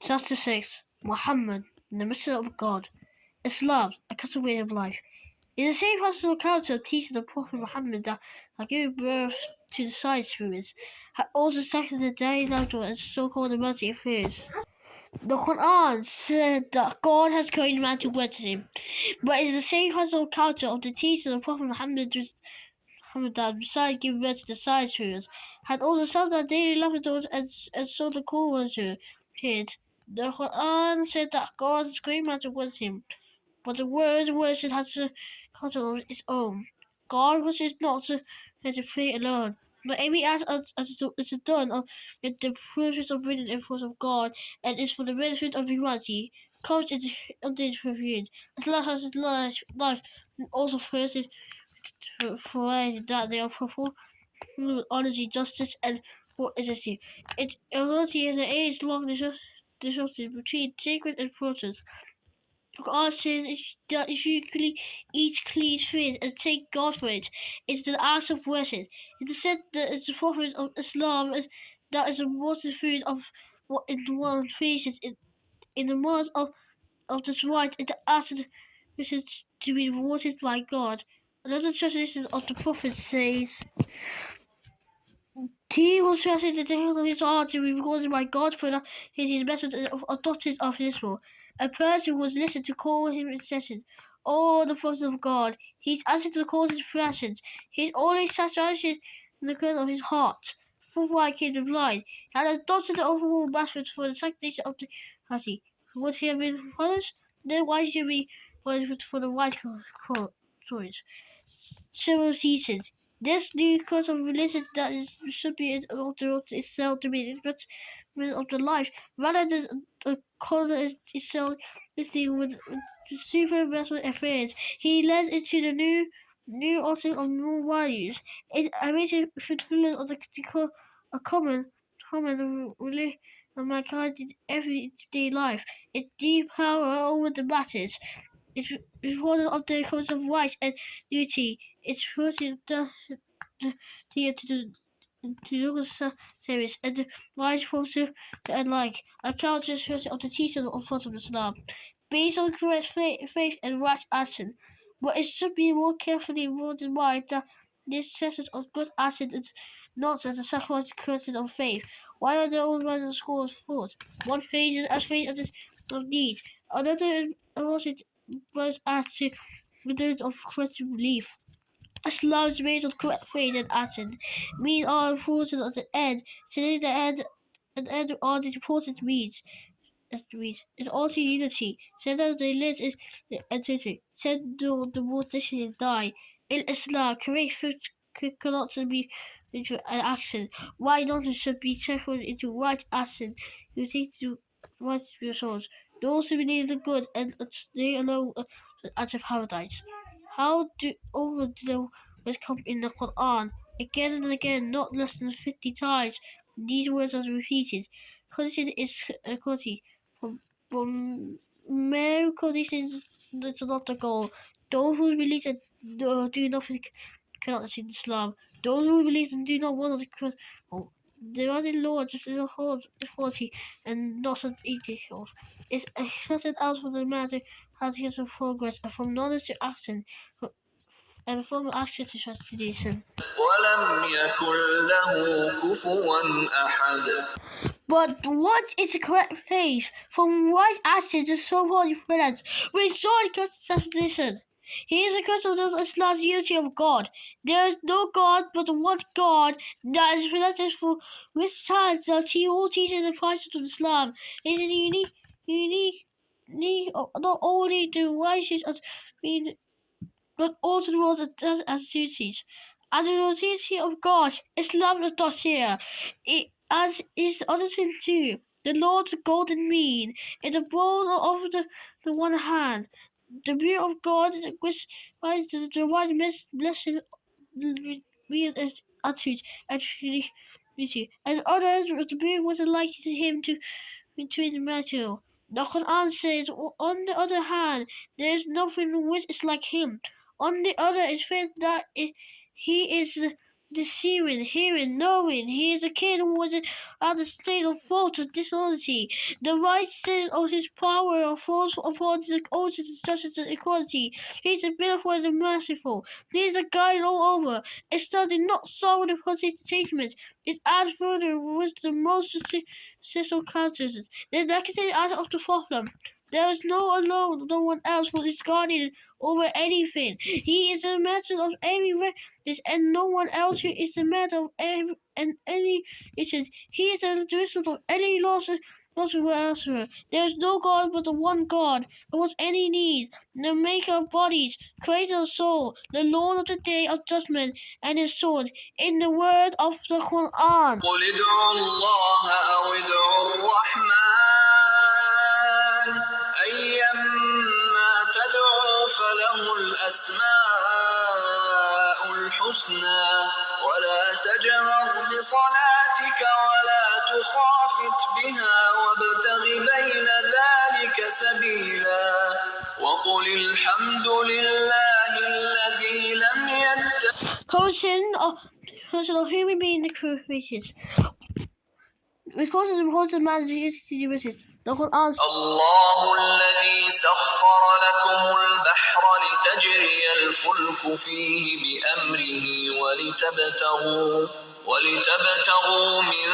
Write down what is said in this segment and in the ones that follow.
Chapter 6 Muhammad, the Messenger of God. Islam, a custom way of life. In the same personal account of teaching the Prophet Muhammad that giving birth to the science spirits had also seconded the daily life and so-called romantic affairs. The Quran said that God has created man to wed him, but it's the same personal account of the teaching of the Prophet Muhammad that besides giving birth to the science spirits had also said that daily life and so the Quran appeared. The Quran said that God's great man towards him, but the words it has to content of its own. God wishes not to pray alone, but every act as is done with the purpose of bringing the influence of God and is for the benefit of humanity. Comes under his period, as long as his life and also first provided that they are performed with honesty, justice, and for agency. It equality in the age long disrupted between sacred and protest. God says that if you eat clean food and take God for it, it's an act of worship. It is said that it's the prophet of Islam that is the important food of what in the world faces in the month of this right in the act which is to be rewarded by God. Another translation of the prophet says he was trusted the details of his heart to be recorded by God's product, his method adopted of Israel. A person was listened to call him incessant. All the prophets of God, he's answered to the calls of his passions. He's always satisfaction in the current of his heart. For came the blind. He had adopted the overall method for the sanctification of the party. Would he have been punished? Then why should we punished for the right choice? Several seasons. This new course of religion that should be altered itself to be the of the life, rather than the color itself listening with supernatural affairs. He led into the new altering of new values. It's amazing fulfillment of a common relation of mankind in everyday life. Its deep power over the matters. It's one of the codes of rights and duty. It's rooted to the service and the wise forces and like account of the teaching of Prophet Islam, based on correct faith and right action. But it should be more carefully ruled in mind that this test of good action is not as a psychological curtain of faith. Why are the old ones and schools thought? One praises as faith of need, another was action with of correct belief. Islam is based on correct faith and action. Means are important at the end. Today the end are the important means. It's also unity. Said that they live in the entity. Said the musician die. In Islam, correct faith cannot be into an action. Why not it should be turned into right action? You think to right results. Those who believe the good and they alone enter paradise. How do over the words come in the Quran again and again, not less than 50 times? These words are repeated. Condition is quality. From mere conditions is not the goal. Those who believe and do nothing cannot achieve Islam. Those who believe and do not want to the only Lord is in the whole authority and not an equal. It's accepted out from the matter has years of progress and from knowledge to action and from action to tradition. ولم يكن له كفوا أحد. But what is the correct place from right action to so holy presence? We saw the tradition. He is the curse of the Islam's unity of God. There is no God but the one God that is presented for which signs that he all teaches the principles of Islam. It is unique, not only the righteous but also the world as duties. As the duty of God, Islam is not here. As is other thing too. The Lord's golden mean, in the bowl of the one hand, the beauty of God, which is the one blessed real attitude and beauty, and others the beauty was like to him to between the material. The Quran says, on the other hand, there is nothing which is like him. On the other, it says that he is deceiving, hearing, knowing. He is a king who was at the state of fault of dishonesty. The right sin of his power falls upon the ocean of justice and equality. He is the beautiful and the merciful. He is a guide all over. A study not solved upon his achievements. It adds further with the most successful characteristics. The negative aspect of the problem. There is no alone, no one else who is guardian over anything. He is the master of every reckless, and no one else who is the master of every and any incident. He is the result of any loss elsewhere. There is no God but the one God, who was any need, the maker of bodies, creator of soul, the Lord of the day of judgment, and his sword. In the word of the Quran. قل ادعوا الله أو ادعوا الرحمن أيما تدعوا فله الأسماء الحسنى ولا تجهر بصلاتك ولا تخافت بها وابتغ بين ذلك سبيلا وقل الحمد لله الذي لم يتخذ Person of human being the created. Because of the importance of man's duty resist. The Quran. الله الذي سخر لكم البحر لتجري الفلك فيه بأمره ولتبتغوا من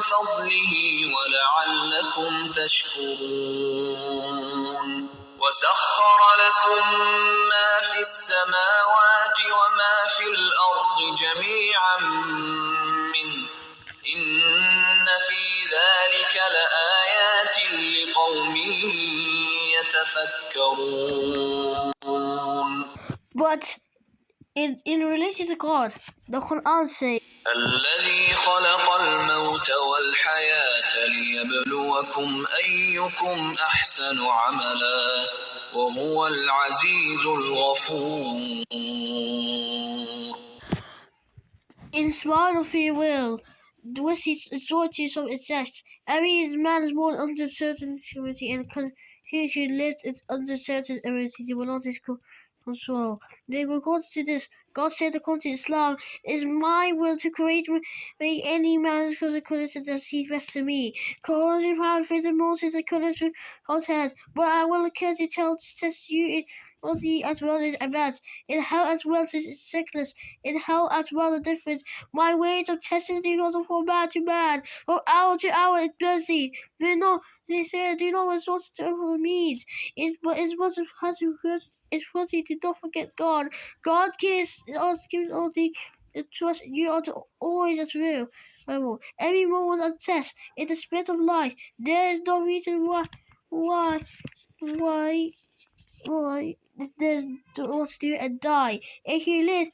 فضله ولعلكم تشكرون وسخر لكم ما في السماوات وما في الأرض جميعا منه إن في ذلك لآيات لقوم يتفكرون. But in relation to God, the Quran says, الذي خلق الموت والحياة ليبلوكم أيكم أحسن عملا وهو العزيز الغفور. in spite of free will, which is authority of exists, every man is born under certain security and continues to live under certain ability that will not his control. In regards to this, God said according to Islam, it is my will to make any man according to the seed best to me. Causing power for the Moses according to God's head, but I will occur to test you in body as well as advance, in health as well as sickness, in health as well as difference. My ways of testing the God from man to man, from hour to hour in mercy. Do not resort to over means. It's what has it's funny to not forget God. God gives all the trust you are to always as real. Every moment of test in the spirit of life. There is no reason why there's what to do and die. If you live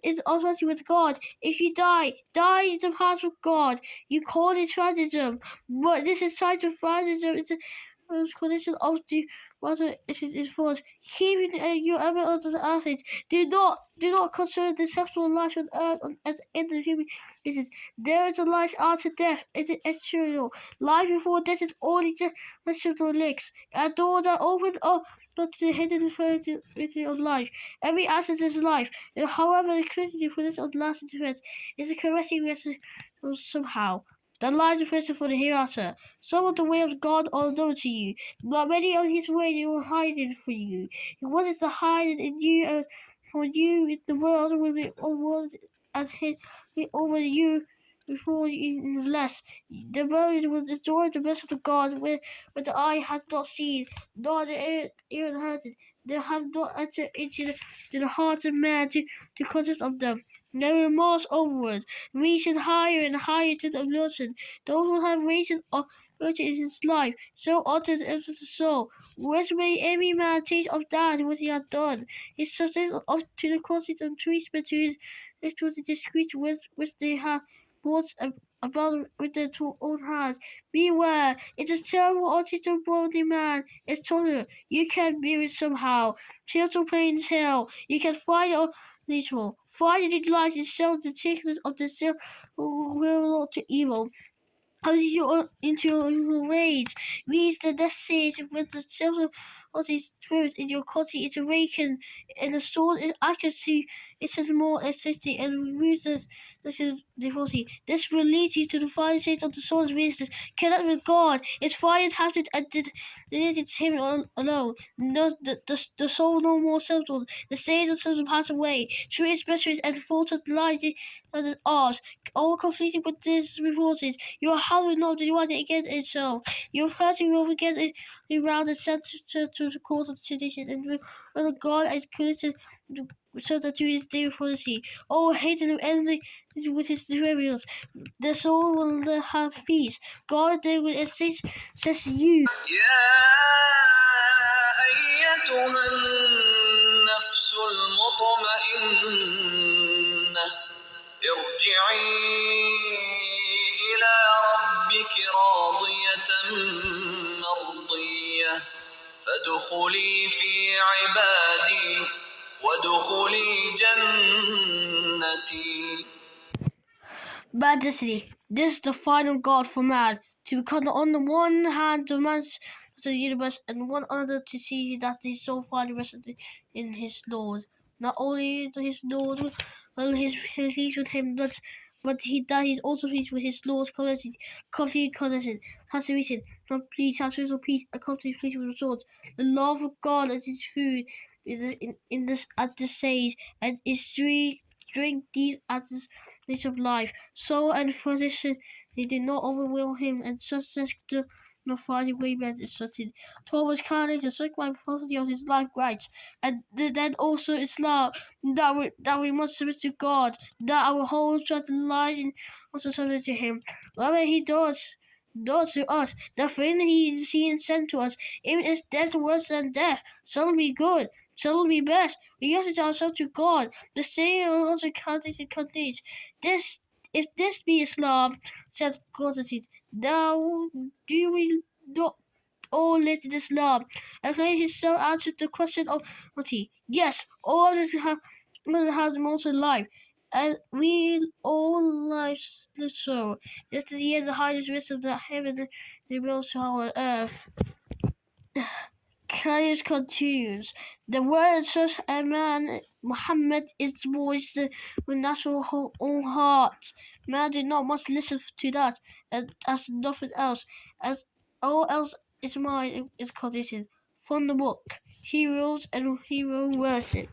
in authority with God. If you die in the heart of God. You call it sadism, but this is type of sadism. It's a condition of the water is false. Keeping your ever under the acids. Do not consider the sexual life on earth at the end of human business. There is a life after death. It is eternal. Life before death is only just natural links. A door that opened up not to the hidden infinity of life. Every asset is life. And however, the criticality for this lasting defense is a correcting somehow. The lies of for the hereafter. Some of the way of God are known to you, but many of his ways were hidden from you. He wanted to hide it in you and for you in the world will be world as his over you before you less. The world will destroy the best of the God where the eye has not seen, nor the ear heard it. They have not entered into the heart of man to conscious of them. They will march onward, reaching higher and higher to the illusion. Those who have reason in his life, so uttered into the soul. Whence may every man taste of that which he has done. His substance of to the constant and treatment to the discreet which they have brought about with their own hands. Beware, it is terrible object of worldly man. It's total. You can bear it somehow. Gentle pain is hell. You can find it neutral. Find it light itself the thickness of the self will not to evil. As you into your ways, reach the destiny with the self of these spirits in your body is awakened, and the soul is accuracy. It is more aesthetic and removes the body. This will lead you to the final state of the soul's wisdom. Connect with God. Its fire happened and did it to him alone. No, the soul no more settled. The state of soul pass away. True expressions and thoughts of light and the arts. All completed with this reported. You are having not the one again and so. You have heard you will get it around and sent to the court of tradition and will God and created so that you is there for the sea. Oh, hated him enemy with his derivatives. The soul will have peace. God there will assist says you. يا أيتها النفس المطمئنة ارجعي إلى ربك راضية مرضية فادخلي في عبادي وادخلي جنتي. Majesty, this is the final God for man, to become on the one hand the man's of the universe, and one other to see that his soul finally rested in his Lord. Not only his Lord will his pleased with him, but that he is also pleased with his Lord's complete connection, conservation, complete satisfaction of peace, and complete pleasure with results. The love of God as his food in this at this stage, and his sweet drink deep at this place of life. Soul and physician, they did not overwhelm him, and such as the not finding way meant certain. Thomas carnage and such my philosophy of his life rights, and then also Islam, that we must submit to God, that our whole trust lies in also submit to him. Whatever he does to us, the thing he seen sent to us, even if death worse than death, shall be good, shall be best. We use ourselves to God, the same also countries and countries. This if this be Islam, said Constantine, now do we not all live in Islam? And then his son answered the question of Mati. Yes, all of us have most of life. And we all lives live so. Just the end the highest wisdom of the heaven and the most on earth. Caius continues. The word such a man, Muhammad, is the voice with natural own heart. Man did not must listen to that, and as nothing else, as all else is mine is condition. From the book, Heroes and Hero Worship.